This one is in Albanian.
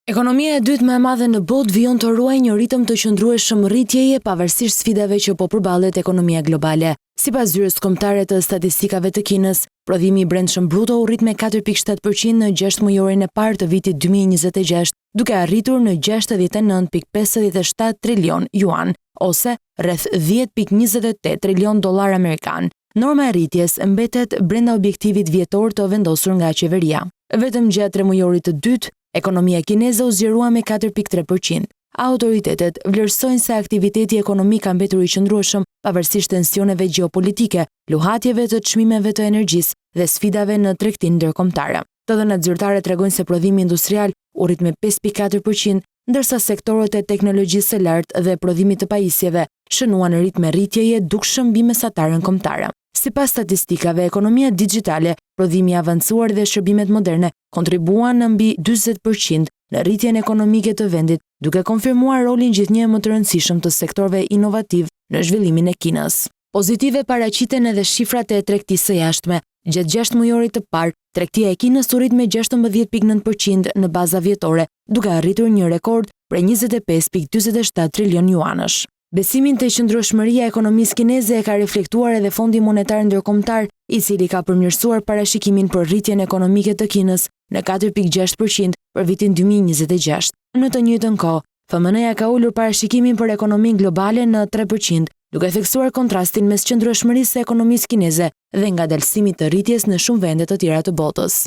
Ekonomia e dytë më e madhe në botë vijon të ruajë një ritëm të qëndrueshëm rritjeje pavarësisht sfidave që po përballet ekonomia globale. Sipas zyrës kombëtare të statistikave të Kinës, prodhimi i brendshëm bruto u rrit me 4.7% në 6 mujorin e parë të vitit 2026, duke arritur në 69.57 trilion yuan, ose rreth 10.28 trilion dollar amerikan. Norma e rritjes mbetet brenda objektivit vjetor të vendosur nga qeveria. Vetëm gjatë tremujorit të dytë, ekonomia kineze u zgjerua me 4.3%. Autoritetet vlerësojnë se aktiviteti ekonomik ka mbetur i qëndrueshëm pavarësisht tensioneve gjeopolitike, luhatjeve të çmimeve të energjisë dhe sfidave në tregtinë ndërkombëtare. Të dhënat zyrtare tregojnë se prodhimi industrial u rrit me 5.4%, ndërsa sektorët e teknologjisë së lartë dhe prodhimit të pajisjeve shënuan ritme rritjeje duke shëmbi mesatarën kombëtare. Sipas statistikave, ekonomia digjitale, prodhimi i avancuar dhe shërbimet moderne kontribuan në mbi 40% në rritjen ekonomike të vendit, duke konfirmuar rolin gjithnjë më të rëndësishëm të sektorëve inovativ në zhvillimin e Kinës. Pozitive paraqiten edhe shifrat e tregtisë së jashtme. Gjatë 6 mujorit të parë, tregtia e Kinës u rrit me 16.9% në baza vjetore, duke arritur një rekord prej 25.47 trilion yuanësh. Besimin te qëndrueshmëria e ekonomisë kineze e ka reflektuar edhe Fondi Monetar Ndërkombëtar, i cili ka përmirësuar parashikimin për rritjen ekonomike të Kinës në 4.6% për vitin 2026. Në të njëjtën kohë, FMN-ja ka ulur parashikimin për ekonominë globale në 3%, duke theksuar kontrastin mes qëndrueshmërisë së ekonomisë kineze dhe ngadalësimit të rritjes në shumë vende të tjera të botës.